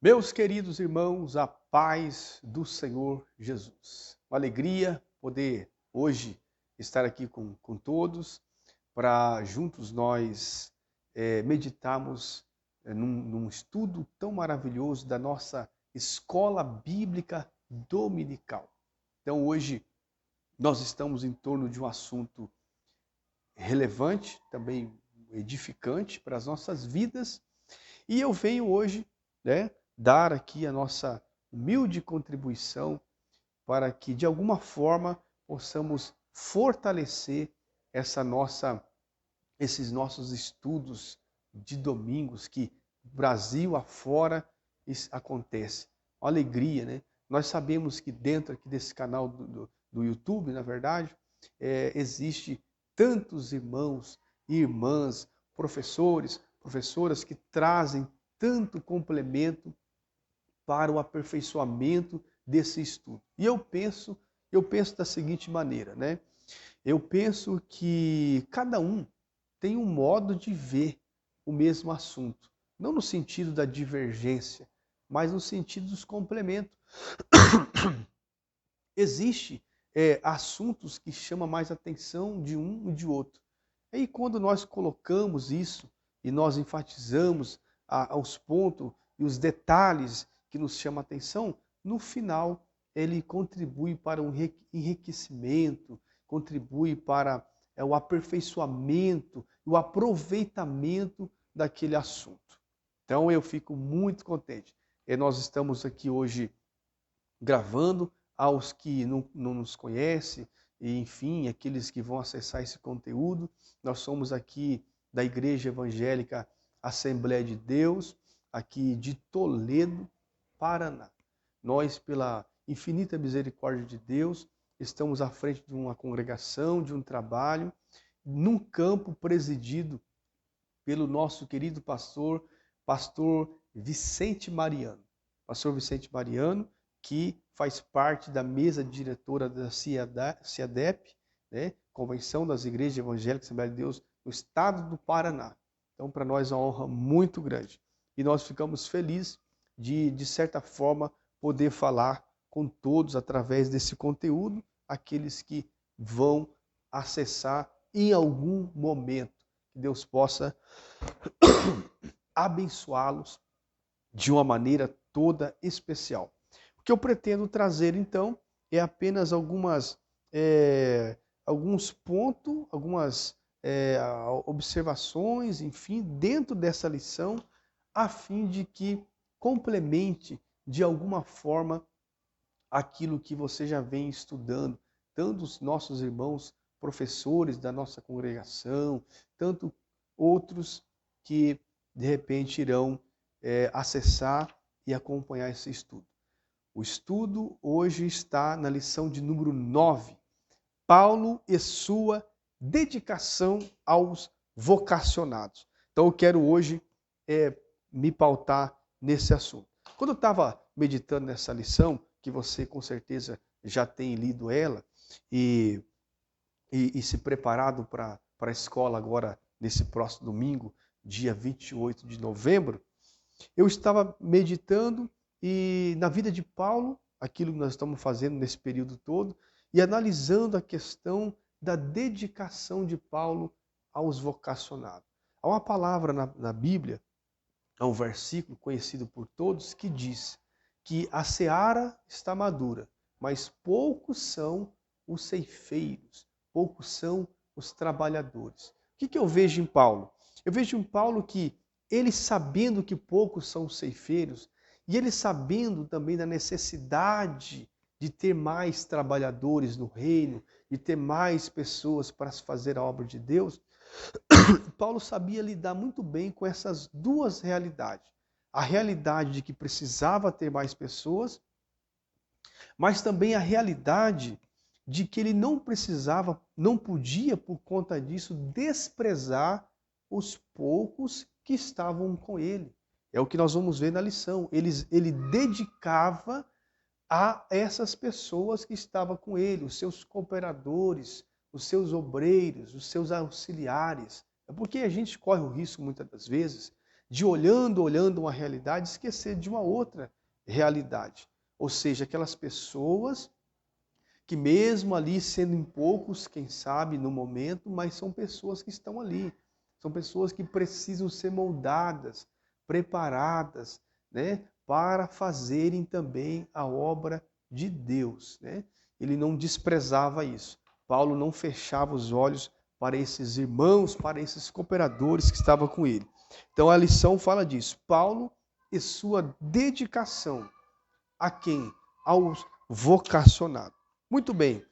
Meus queridos irmãos, a paz do Senhor Jesus. Uma alegria poder hoje estar aqui com todos para juntos nós meditarmos num estudo tão maravilhoso da nossa escola bíblica dominical. Então hoje nós estamos em torno de um assunto relevante, também edificante para as nossas vidas. E eu venho hoje, dar aqui a nossa humilde contribuição para que, de alguma forma, possamos fortalecer esses nossos estudos de domingos que Brasil afora acontece. Uma alegria, né? Nós sabemos que dentro aqui desse canal do YouTube, na verdade, existe tantos irmãos e irmãs, professores, professoras que trazem tanto complemento para o aperfeiçoamento desse estudo. E eu penso da seguinte maneira, né? Eu penso que cada um tem um modo de ver o mesmo assunto, não no sentido da divergência, mas no sentido dos complementos. Existe assuntos que chamam mais atenção de um e de outro. E quando nós colocamos isso e nós enfatizamos os pontos e os detalhes que nos chamam a atenção, no final ele contribui para um enriquecimento, contribui para o aperfeiçoamento, o aproveitamento daquele assunto. Então eu fico muito contente. E nós estamos aqui hoje gravando aos que não nos conhecem, e enfim, aqueles que vão acessar esse conteúdo. Nós somos aqui da Igreja Evangélica Assembleia de Deus, aqui de Toledo, Paraná. Nós, pela infinita misericórdia de Deus, estamos à frente de uma congregação, de um trabalho, num campo presidido pelo nosso querido pastor Vicente Mariano. Pastor Vicente Mariano, que faz parte da mesa diretora da CIADEP, né? Convenção das Igrejas Evangélicas Assembleia de Deus, no estado do Paraná. Então, para nós é uma honra muito grande. E nós ficamos felizes de certa forma, poder falar com todos através desse conteúdo, aqueles que vão acessar em algum momento. Que Deus possa abençoá-los de uma maneira toda especial. O que eu pretendo trazer, então, é apenas alguns pontos, algumas observações, enfim, dentro dessa lição, a fim de que complemente, de alguma forma, aquilo que você já vem estudando, tanto os nossos irmãos professores da nossa congregação, tanto outros que, de repente, irão acessar e acompanhar esse estudo. O estudo hoje está na lição de número 9. Paulo e sua dedicação aos vocacionados. Então eu quero hoje me pautar nesse assunto. Quando eu estava meditando nessa lição, que você com certeza já tem lido ela e se preparado para a escola agora nesse próximo domingo, dia 28 de novembro, eu estava meditando e na vida de Paulo, aquilo que nós estamos fazendo nesse período todo, e analisando a questão da dedicação de Paulo aos vocacionados. Há uma palavra na Bíblia, há um versículo conhecido por todos que diz que a seara está madura, mas poucos são os ceifeiros, poucos são os trabalhadores. O que eu vejo em Paulo? Eu vejo em Paulo que ele, sabendo que poucos são os ceifeiros, e ele sabendo também da necessidade de ter mais trabalhadores no reino, de ter mais pessoas para fazer a obra de Deus, Paulo sabia lidar muito bem com essas duas realidades. A realidade de que precisava ter mais pessoas, mas também a realidade de que ele não precisava, não podia, por conta disso, desprezar os poucos que estavam com ele. É o que nós vamos ver na lição. Ele dedicava a essas pessoas que estavam com ele, os seus cooperadores, os seus obreiros, os seus auxiliares. É porque a gente corre o risco, muitas das vezes, de olhando uma realidade, esquecer de uma outra realidade. Ou seja, aquelas pessoas que mesmo ali sendo em poucos, quem sabe, no momento, mas são pessoas que estão ali. São pessoas que precisam ser moldadas, preparadas, né, para fazerem também a obra de Deus, né? Ele não desprezava isso. Paulo não fechava os olhos para esses irmãos, para esses cooperadores que estavam com ele. Então a lição fala disso. Paulo e sua dedicação a quem? Aos vocacionados. Muito bem.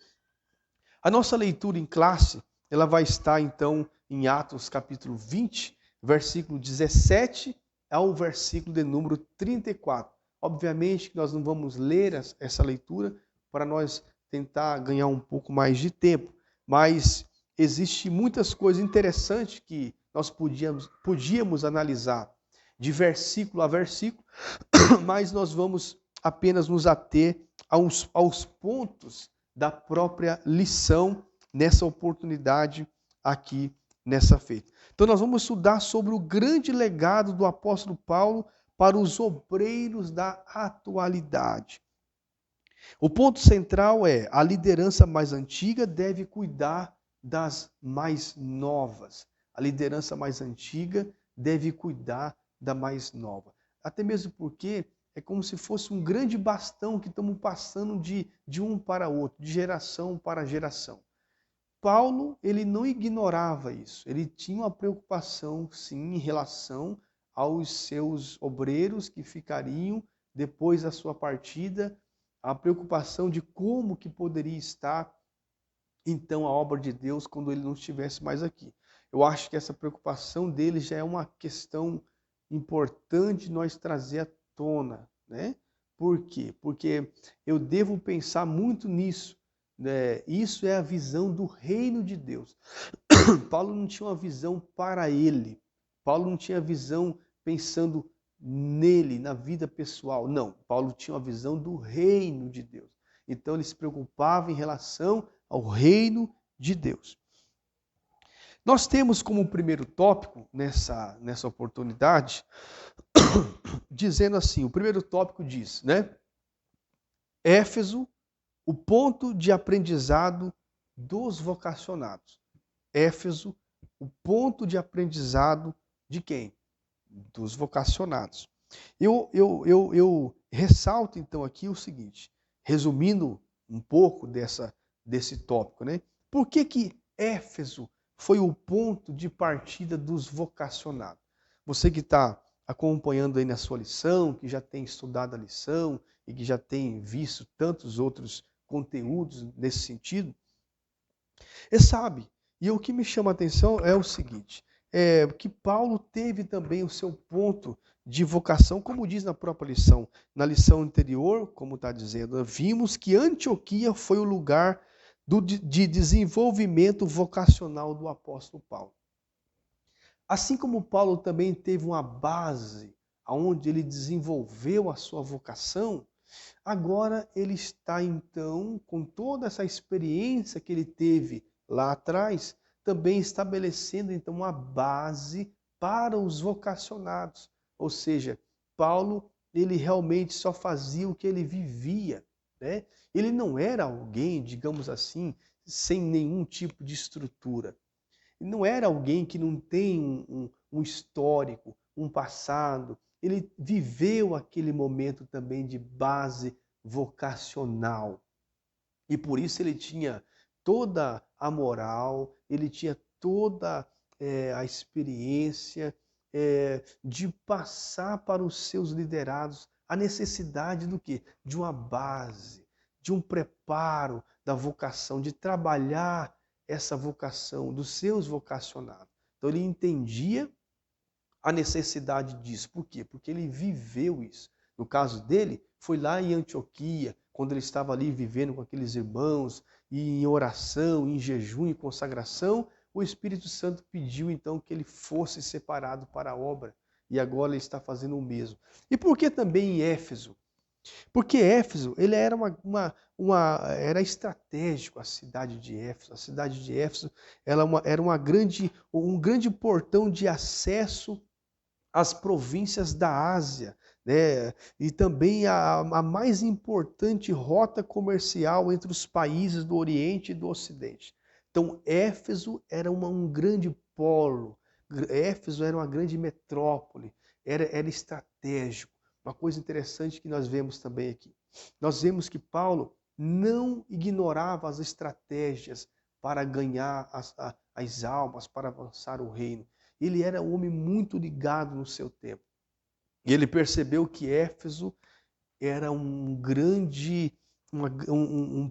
A nossa leitura em classe, ela vai estar então em Atos capítulo 20, versículo 17 ao versículo de número 34. Obviamente que nós não vamos ler essa leitura para nós tentar ganhar um pouco mais de tempo, mas existe muitas coisas interessantes que nós podíamos analisar de versículo a versículo, mas nós vamos apenas nos ater aos pontos da própria lição nessa oportunidade aqui nessa feita. Então nós vamos estudar sobre o grande legado do apóstolo Paulo para os obreiros da atualidade. O ponto central é: a liderança mais antiga deve cuidar das mais novas. A liderança mais antiga deve cuidar da mais nova. Até mesmo porque é como se fosse um grande bastão que estamos passando de um para outro, de geração para geração. Paulo, ele não ignorava isso. Ele tinha uma preocupação, sim, em relação aos seus obreiros que ficariam depois da sua partida, a preocupação de como que poderia estar então a obra de Deus quando ele não estivesse mais aqui. Eu acho que essa preocupação dele já é uma questão importante nós trazer à tona, né? Por quê? Porque eu devo pensar muito nisso, né? Isso é a visão do reino de Deus. Paulo não tinha uma visão para ele. Paulo não tinha visão pensando nele, na vida pessoal. Não, Paulo tinha uma visão do reino de Deus. Então ele se preocupava em relação ao reino de Deus. Nós temos como primeiro tópico nessa oportunidade, dizendo assim, o primeiro tópico diz, né? Éfeso, o ponto de aprendizado dos vocacionados. Éfeso, o ponto de aprendizado de quem? Dos vocacionados. Eu ressalto então aqui o seguinte, resumindo um pouco desse tópico, né? Por que Éfeso foi o ponto de partida dos vocacionados? Você que está acompanhando aí na sua lição, que já tem estudado a lição e que já tem visto tantos outros conteúdos nesse sentido, sabe, e o que me chama a atenção é o seguinte, que Paulo teve também o seu ponto de vocação, como diz na própria lição. Na lição anterior, como está dizendo, vimos que Antioquia foi o lugar de desenvolvimento vocacional do apóstolo Paulo. Assim como Paulo também teve uma base onde ele desenvolveu a sua vocação, agora ele está então, com toda essa experiência que ele teve lá atrás, também estabelecendo então uma base para os vocacionados. Ou seja, Paulo, ele realmente só fazia o que ele vivia, né? Ele não era alguém, digamos assim, sem nenhum tipo de estrutura. Ele não era alguém que não tem um histórico, um passado. Ele viveu aquele momento também de base vocacional. E por isso ele tinha toda a moral, ele tinha toda a experiência de passar para os seus liderados a necessidade do quê? De uma base, de um preparo da vocação, de trabalhar essa vocação dos seus vocacionados. Então ele entendia a necessidade disso. Por quê? Porque ele viveu isso. No caso dele, foi lá em Antioquia, quando ele estava ali vivendo com aqueles irmãos, e em oração, em jejum e consagração, o Espírito Santo pediu então que ele fosse separado para a obra. E agora ele está fazendo o mesmo. E por que também em Éfeso? Porque Éfeso, ele era era estratégico, a cidade de Éfeso. A cidade de Éfeso era um grande portão de acesso as províncias da Ásia, né? E também a mais importante rota comercial entre os países do Oriente e do Ocidente. Então, Éfeso era um grande polo, Éfeso era uma grande metrópole, era estratégico. Uma coisa interessante que nós vemos também aqui. Nós vemos que Paulo não ignorava as estratégias para ganhar as almas, para avançar o reino. Ele era um homem muito ligado no seu tempo. E ele percebeu que Éfeso era um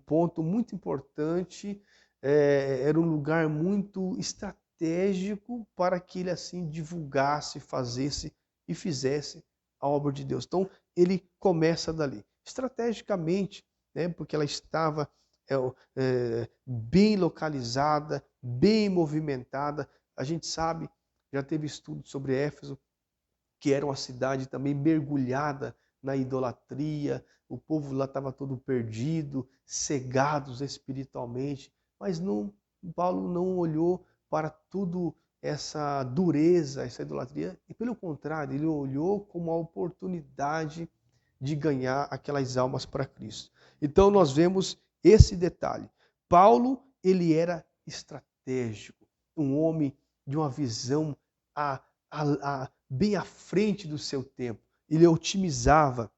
ponto muito importante, era um lugar muito estratégico para que ele assim divulgasse, fazesse e fizesse a obra de Deus. Então ele começa dali, estrategicamente, né, porque ela estava bem localizada, bem movimentada. A gente sabe, já teve estudo sobre Éfeso, que era uma cidade também mergulhada na idolatria, o povo lá estava todo perdido, cegados espiritualmente, mas não, Paulo não olhou para tudo essa dureza, essa idolatria, e pelo contrário, ele olhou como uma oportunidade de ganhar aquelas almas para Cristo. Então nós vemos esse detalhe. Paulo, ele era estratégico, um homem de uma visão bem à frente do seu tempo. Ele otimizava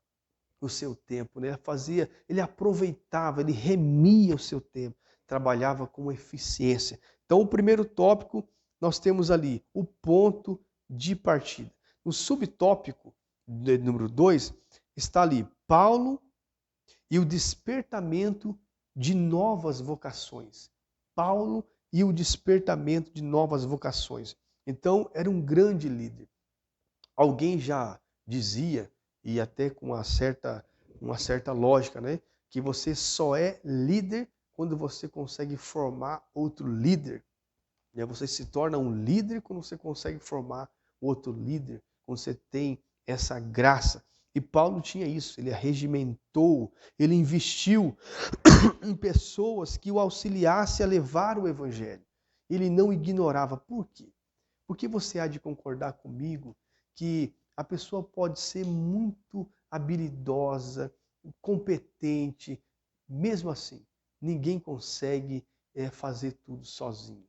o seu tempo, né? Ele aproveitava, ele remia o seu tempo, trabalhava com eficiência. Então, o primeiro tópico, nós temos ali o ponto de partida. No subtópico, número 2, está ali Paulo e o despertamento de novas vocações. Paulo e o despertamento de novas vocações. Então, era um grande líder. Alguém já dizia, e até com uma certa lógica, né, que você só é líder quando você consegue formar outro líder. Você se torna um líder quando você consegue formar outro líder, quando você tem essa graça. E Paulo tinha isso, ele arregimentou, ele investiu em pessoas que o auxiliassem a levar o evangelho. Ele não ignorava. Por quê? Porque você há de concordar comigo que a pessoa pode ser muito habilidosa, competente, mesmo assim, ninguém consegue fazer tudo sozinho.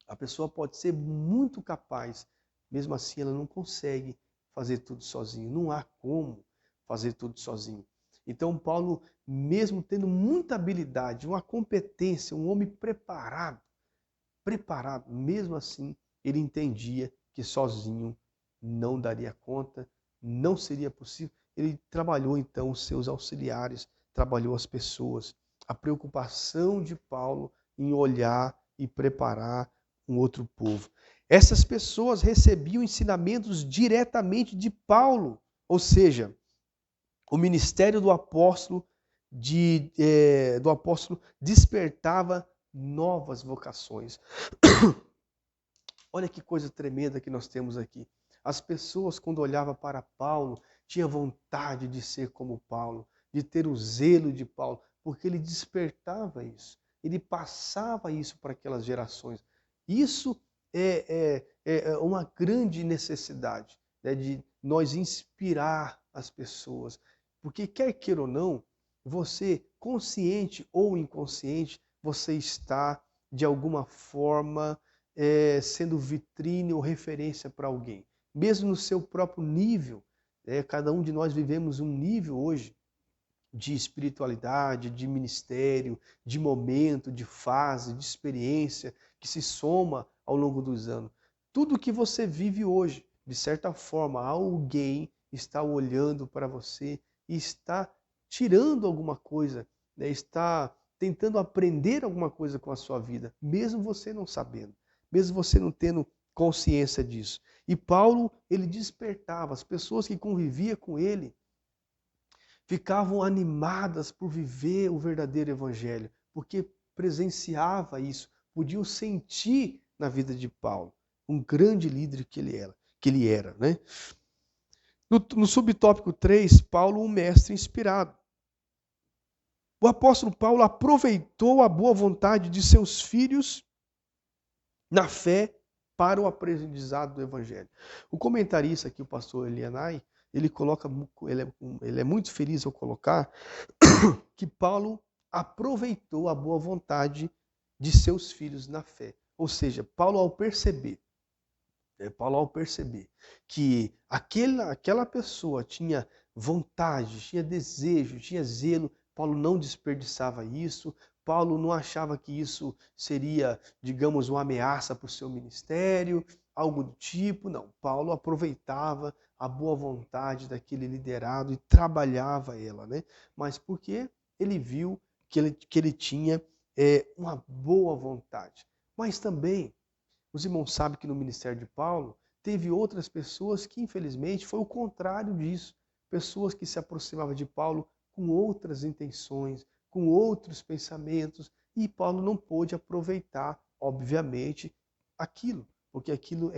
A pessoa pode ser muito capaz, mesmo assim ela não consegue fazer tudo sozinho. Não há como fazer tudo sozinho. Então Paulo, mesmo tendo muita habilidade, uma competência, um homem preparado, mesmo assim, ele entendia que sozinho não daria conta, não seria possível. Ele trabalhou então os seus auxiliares, trabalhou as pessoas. A preocupação de Paulo em olhar e preparar um outro povo. Essas pessoas recebiam ensinamentos diretamente de Paulo, ou seja, o ministério do apóstolo despertava novas vocações. Olha que coisa tremenda que nós temos aqui. As pessoas, quando olhavam para Paulo, tinham vontade de ser como Paulo, de ter o zelo de Paulo, porque ele despertava isso. Ele passava isso para aquelas gerações. Isso é uma grande necessidade, né, de nós inspirar as pessoas. Porque quer queira ou não, você, consciente ou inconsciente, você está, de alguma forma, sendo vitrine ou referência para alguém. Mesmo no seu próprio nível, cada um de nós vivemos um nível hoje de espiritualidade, de ministério, de momento, de fase, de experiência, que se soma ao longo dos anos. Tudo que você vive hoje, de certa forma, alguém está olhando para você e está tirando alguma coisa, né? Está tentando aprender alguma coisa com a sua vida, mesmo você não sabendo, mesmo você não tendo consciência disso. E Paulo, ele despertava as pessoas que conviviam com ele, ficavam animadas por viver o verdadeiro evangelho, porque presenciava isso, podiam sentir na vida de Paulo, um grande líder que ele era, né? No subtópico 3, Paulo, um mestre inspirado. O apóstolo Paulo aproveitou a boa vontade de seus filhos na fé para o aprendizado do Evangelho. O comentarista aqui, o pastor Elianai, ele coloca, ele é muito feliz ao colocar que Paulo aproveitou a boa vontade de seus filhos na fé. Ou seja, Paulo ao perceber que aquela pessoa tinha vontade, tinha desejo, tinha zelo, Paulo não desperdiçava isso, Paulo não achava que isso seria, digamos, uma ameaça para o seu ministério, algo do tipo, não. Paulo aproveitava a boa vontade daquele liderado e trabalhava ela, né? Mas porque ele viu que ele tinha uma boa vontade. Mas também os irmãos sabem que no ministério de Paulo teve outras pessoas que, infelizmente, foi o contrário disso. Pessoas que se aproximavam de Paulo com outras intenções, com outros pensamentos, e Paulo não pôde aproveitar, obviamente, aquilo, porque aquilo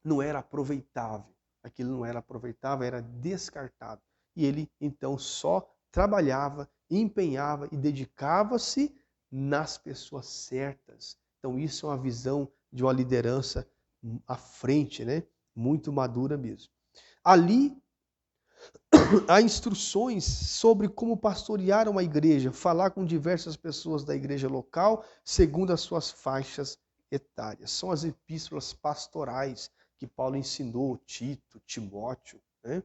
não era aproveitável. Aquilo não era aproveitável, era descartado. E ele, então, só trabalhava, empenhava e dedicava-se nas pessoas certas. Então, isso é uma visão de uma liderança à frente, né? Muito madura mesmo. Ali, há instruções sobre como pastorear uma igreja, falar com diversas pessoas da igreja local, segundo as suas faixas etárias. São as epístolas pastorais que Paulo ensinou Tito, Timóteo, né?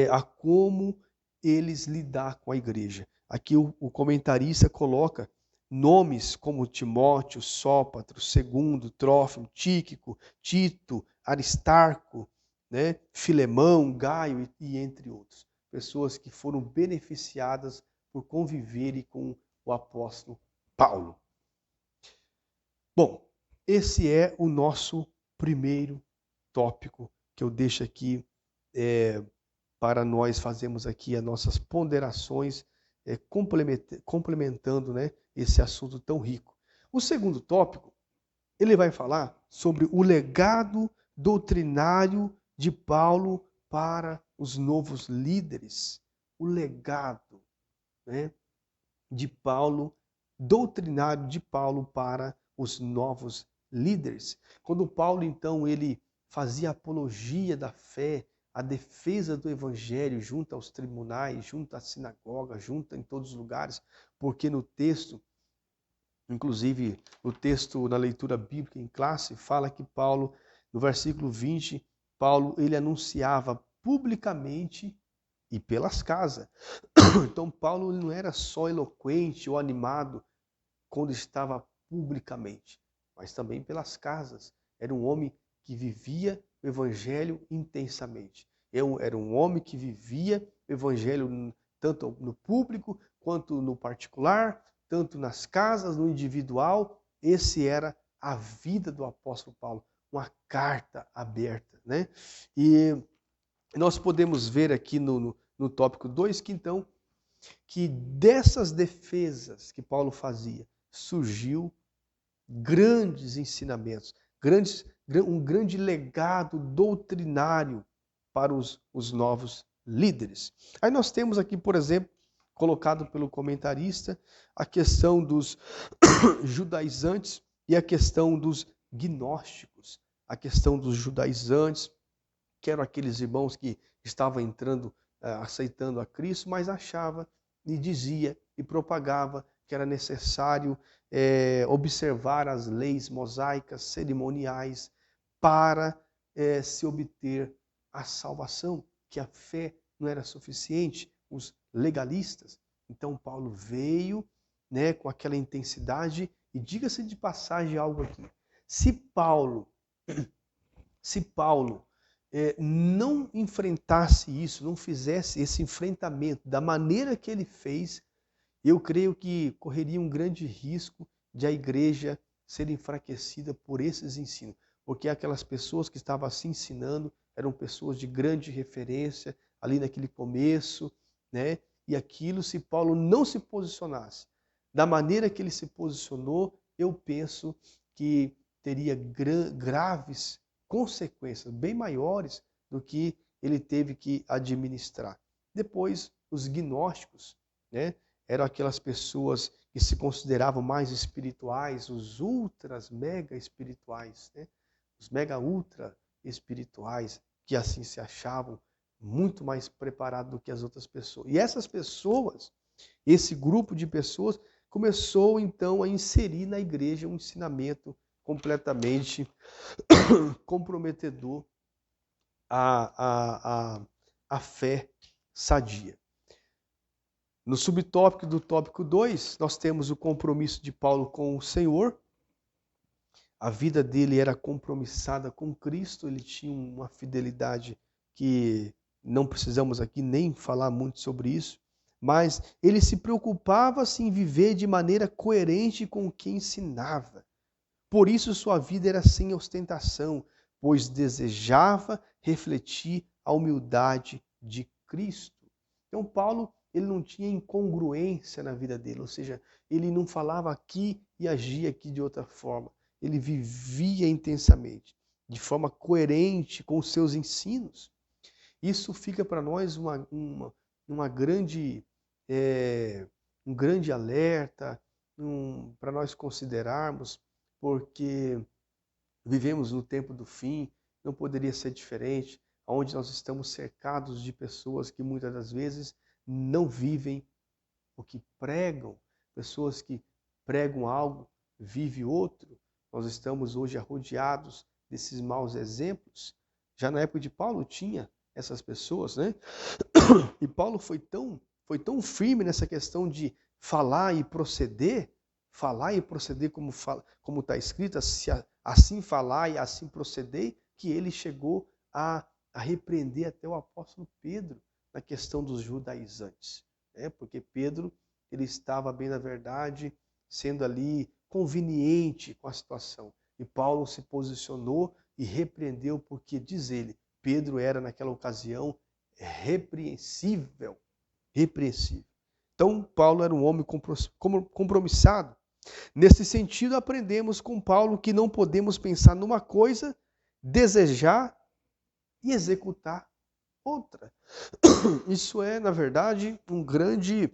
A como eles lidar com a igreja. Aqui o comentarista coloca nomes como Timóteo, Sópatro, Segundo, Trófimo, Tíquico, Tito, Aristarco, né? Filemão, Gaio e entre outros. Pessoas que foram beneficiadas por conviverem com o apóstolo Paulo. Bom, esse é o nosso primeiro tópico que eu deixo aqui para nós fazermos aqui as nossas ponderações, complementando, né, esse assunto tão rico. O segundo tópico, ele vai falar sobre o legado doutrinário de Paulo para os novos líderes. O legado, né, de Paulo, doutrinário de Paulo para os novos líderes. Quando Paulo, então, ele fazia apologia da fé, a defesa do evangelho junto aos tribunais, junto à sinagoga, junto em todos os lugares, porque no texto, inclusive o texto na leitura bíblica em classe, fala que Paulo, no versículo 20, Paulo ele anunciava publicamente e pelas casas. Então Paulo não era só eloquente ou animado quando estava publicamente, mas também pelas casas. Era um homem que vivia o evangelho intensamente. Era um homem que vivia o evangelho tanto no público quanto no particular, tanto nas casas, no individual. Esse era a vida do apóstolo Paulo, uma carta aberta, né? E nós podemos ver aqui no tópico 2 que então que dessas defesas que Paulo fazia surgiu grandes ensinamentos, um grande legado doutrinário para os novos líderes. Aí nós temos aqui, por exemplo, colocado pelo comentarista, a questão dos judaizantes e a questão dos gnósticos. A questão dos judaizantes, que eram aqueles irmãos que estavam entrando, aceitando a Cristo, mas achava e dizia e propagava que era necessário observar as leis mosaicas, cerimoniais, para se obter a salvação, que a fé não era suficiente, os legalistas. Então Paulo veio, né, com aquela intensidade, e diga-se de passagem algo aqui. Se Paulo não enfrentasse isso, não fizesse esse enfrentamento da maneira que ele fez, eu creio que correria um grande risco de a igreja ser enfraquecida por esses ensinos. Porque aquelas pessoas que estavam se ensinando eram pessoas de grande referência ali naquele começo, né? E aquilo, se Paulo não se posicionasse da maneira que ele se posicionou, eu penso que teria graves consequências, bem maiores do que ele teve que administrar. Depois, os gnósticos, né? Eram aquelas pessoas que se consideravam mais espirituais, os ultras mega espirituais, né? Os mega ultra espirituais, que assim se achavam muito mais preparados do que as outras pessoas. E essas pessoas, esse grupo de pessoas, começou então a inserir na igreja um ensinamento completamente comprometedor à fé sadia. No subtópico do tópico 2, nós temos o compromisso de Paulo com o Senhor. A vida dele era compromissada com Cristo, ele tinha uma fidelidade que não precisamos aqui nem falar muito sobre isso, mas ele se preocupava em viver de maneira coerente com o que ensinava. Por isso sua vida era sem ostentação, pois desejava refletir a humildade de Cristo. Então Paulo, ele não tinha incongruência na vida dele, ou seja, ele não falava aqui e agia aqui de outra forma. Ele vivia intensamente, de forma coerente com os seus ensinos. Isso fica para nós um grande alerta, para nós considerarmos, porque vivemos no tempo do fim, não poderia ser diferente, onde nós estamos cercados de pessoas que muitas das vezes não vivem o que pregam, pessoas que pregam algo, vive outro. Nós estamos hoje rodeados desses maus exemplos. Já na época de Paulo tinha essas pessoas, né? E Paulo foi tão firme nessa questão de falar e proceder como está escrito, assim falar e assim proceder, que ele chegou a repreender até o apóstolo Pedro na questão dos judaizantes. Porque Pedro, ele estava bem na verdade, sendo ali conveniente com a situação. E Paulo se posicionou e repreendeu, porque, diz ele, Pedro era naquela ocasião repreensível. Então, Paulo era um homem compromissado. Nesse sentido, aprendemos com Paulo que não podemos pensar numa coisa, desejar e executar outra. Isso é, na verdade, um grande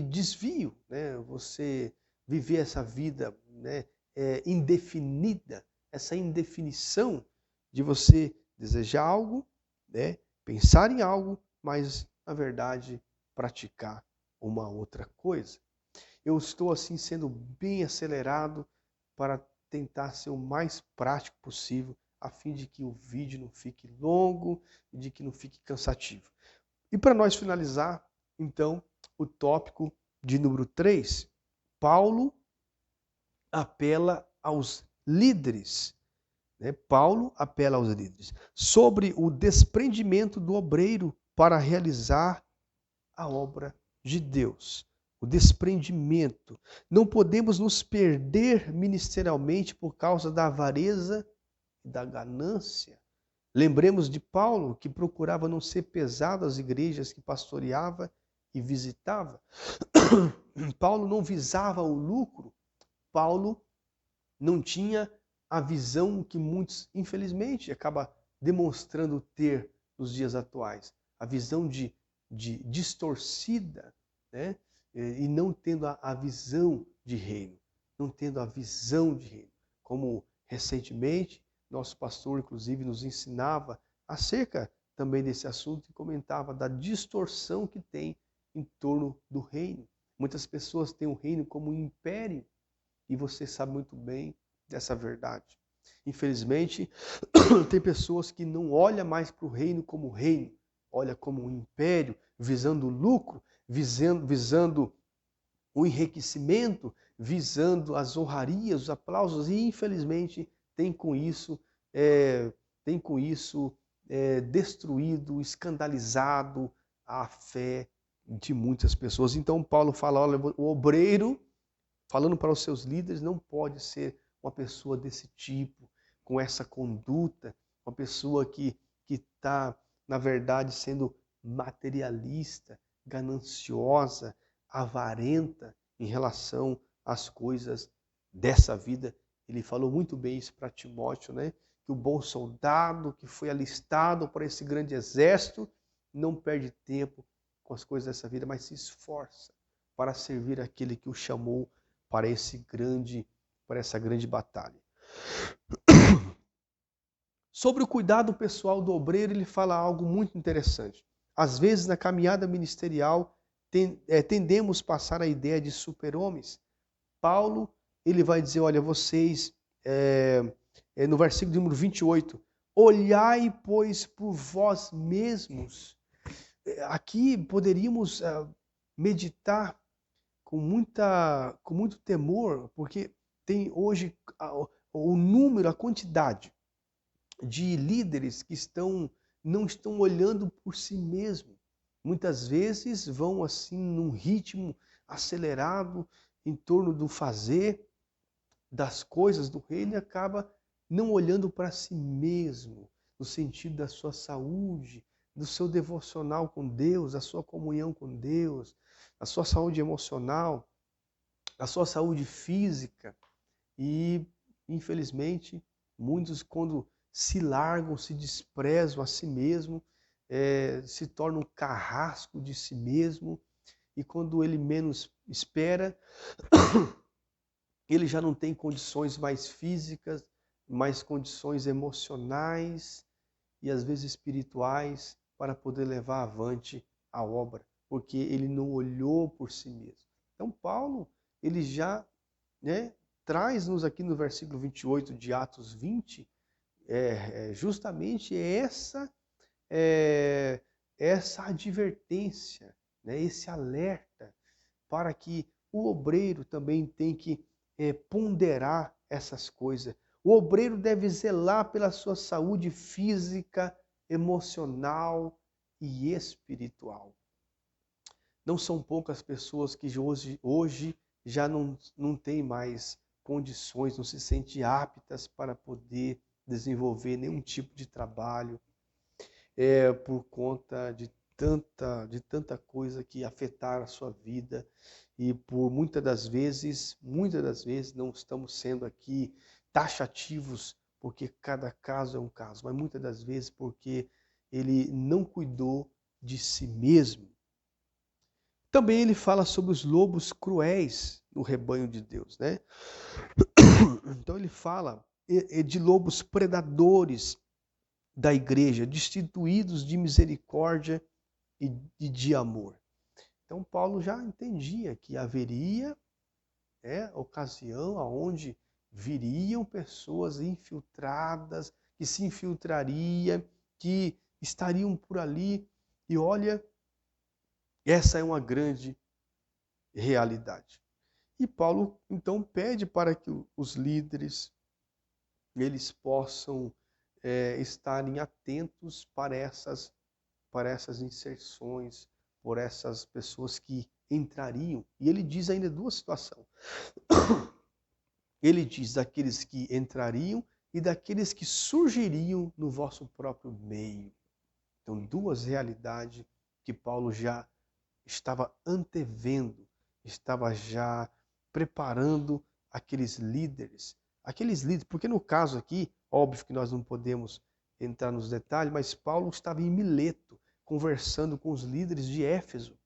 desvio, né? Você viver essa vida, né, indefinida, essa indefinição de você desejar algo, né, pensar em algo, mas, na verdade, praticar uma outra coisa. Eu estou, assim, sendo bem acelerado para tentar ser o mais prático possível, a fim de que o vídeo não fique longo e de que não fique cansativo. E para nós finalizar, então, o tópico de número 3, Paulo apela aos líderes. Paulo apela aos líderes sobre o desprendimento do obreiro para realizar a obra de Deus. O desprendimento. Não podemos nos perder ministerialmente por causa da avareza e da ganância. Lembremos de Paulo, que procurava não ser pesado às igrejas que pastoreava e visitava. Paulo não visava o lucro. Paulo não tinha a visão que muitos, infelizmente, acabam demonstrando ter nos dias atuais. A visão de distorcida, né? E não tendo a visão de reino. Não tendo a visão de reino. Como recentemente, nosso pastor, inclusive, nos ensinava acerca também desse assunto e comentava da distorção que tem em torno do reino. Muitas pessoas têm o reino como um império e você sabe muito bem dessa verdade. Infelizmente, tem pessoas que não olham mais para o reino como reino, olha como um império, visando o lucro, visando o enriquecimento, visando as honrarias, os aplausos, e infelizmente tem com isso destruído, escandalizado a fé de muitas pessoas. Então Paulo fala, olha, o obreiro, falando para os seus líderes, não pode ser uma pessoa desse tipo, com essa conduta, uma pessoa que está, na verdade, sendo materialista, gananciosa, avarenta em relação às coisas dessa vida. Ele falou muito bem isso para Timóteo, né? Que o bom soldado que foi alistado para esse grande exército não perde tempo com as coisas dessa vida, mas se esforça para servir aquele que o chamou para essa grande batalha. Sobre o cuidado pessoal do obreiro, ele fala algo muito interessante. Às vezes, na caminhada ministerial, tendemos a passar a ideia de super-homens. Paulo, ele vai dizer, olha, vocês, no versículo número 28, olhai, pois, por vós mesmos. Aqui poderíamos meditar com muito temor, porque tem hoje o número, a quantidade de líderes que não estão olhando por si mesmos. Muitas vezes vão assim num ritmo acelerado em torno do fazer, das coisas do reino e acaba não olhando para si mesmo, no sentido da sua saúde, do seu devocional com Deus, da sua comunhão com Deus, da sua saúde emocional, da sua saúde física. E, infelizmente, muitos, quando se largam, se desprezam a si mesmo, se tornam carrasco de si mesmo, e quando ele menos espera, ele já não tem condições mais físicas, mais condições emocionais e às vezes espirituais para poder levar avante a obra, porque ele não olhou por si mesmo. Então Paulo, ele já traz-nos aqui no versículo 28 de Atos 20, justamente essa advertência, esse alerta para que o obreiro também tem que ponderar essas coisas. O obreiro deve zelar pela sua saúde física, emocional e espiritual. Não são poucas pessoas que hoje já não têm mais condições, não se sentem aptas para poder desenvolver nenhum tipo de trabalho, por conta de tanta coisa que afetaram a sua vida, e por muitas das vezes não estamos sendo aqui taxativos, porque cada caso é um caso, mas muitas das vezes porque ele não cuidou de si mesmo. Também ele fala sobre os lobos cruéis no rebanho de Deus, né? Então ele fala de lobos predadores da igreja, destituídos de misericórdia e de amor. Então Paulo já entendia que haveria ocasião aonde viriam pessoas infiltradas, que se infiltrariam, que estariam por ali. E olha, essa é uma grande realidade. E Paulo então pede para que os líderes eles possam estarem atentos para essas inserções, por essas pessoas que entrariam. E ele diz ainda duas situações. Ele diz daqueles que entrariam e daqueles que surgiriam no vosso próprio meio. Então, duas realidades que Paulo já estava antevendo, estava já preparando aqueles líderes, porque no caso aqui, óbvio que nós não podemos entrar nos detalhes, mas Paulo estava em Mileto, conversando com os líderes de Éfeso.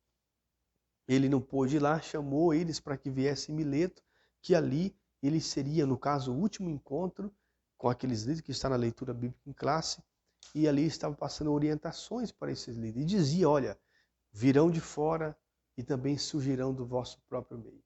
Ele não pôde ir lá, chamou eles para que viessem em Mileto, que ali ele seria, no caso, o último encontro com aqueles líderes, que está na leitura bíblica em classe, e ali estava passando orientações para esses líderes. E dizia, olha, virão de fora e também surgirão do vosso próprio meio.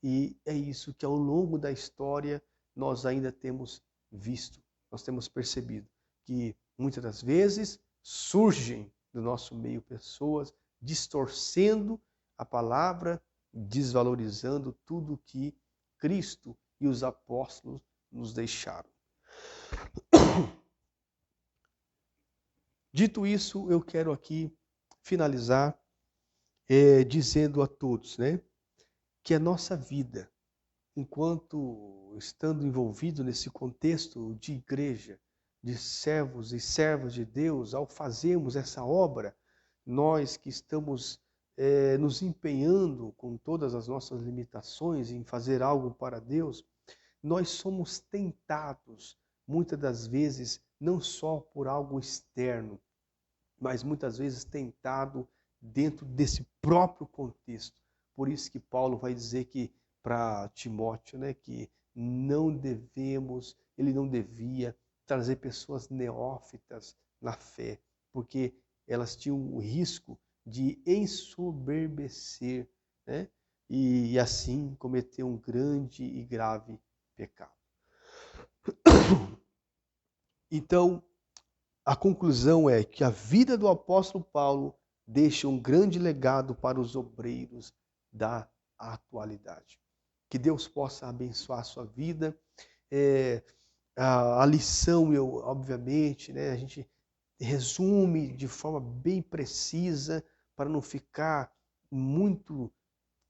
E é isso que ao longo da história nós ainda temos visto, nós temos percebido, que muitas das vezes surgem do nosso meio pessoas distorcendo a palavra, desvalorizando tudo que Cristo e os apóstolos nos deixaram. Dito isso, eu quero aqui finalizar dizendo a todos, que a nossa vida, enquanto estando envolvido nesse contexto de igreja, de servos e servas de Deus, ao fazermos essa obra, nós que estamos nos empenhando com todas as nossas limitações em fazer algo para Deus, nós somos tentados, muitas das vezes, não só por algo externo, mas muitas vezes tentado dentro desse próprio contexto, Por isso que Paulo vai dizer que para Timóteo, né, que não devemos, ele não devia trazer pessoas neófitas na fé, porque elas tinham o risco de ensoberbecer, né, e assim cometer um grande e grave pecado. Então, a conclusão é que a vida do apóstolo Paulo deixa um grande legado para os obreiros da atualidade. Que Deus possa abençoar a sua vida. A lição, obviamente, né, a gente resume de forma bem precisa para não ficar muito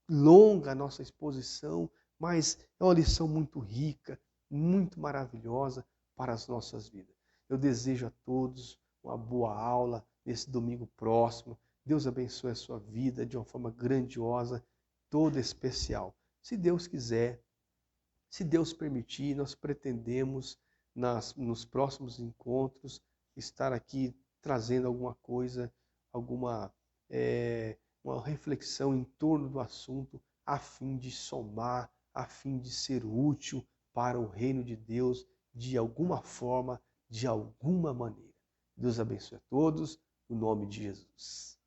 longa a nossa exposição, mas é uma lição muito rica, muito maravilhosa para as nossas vidas. Eu desejo a todos uma boa aula nesse domingo próximo. Deus abençoe a sua vida de uma forma grandiosa, toda especial. Se Deus quiser, se Deus permitir, nós pretendemos nos próximos encontros estar aqui trazendo alguma coisa, alguma uma reflexão em torno do assunto, a fim de somar, a fim de ser útil para o reino de Deus de alguma forma, de alguma maneira. Deus abençoe a todos, no nome de Jesus.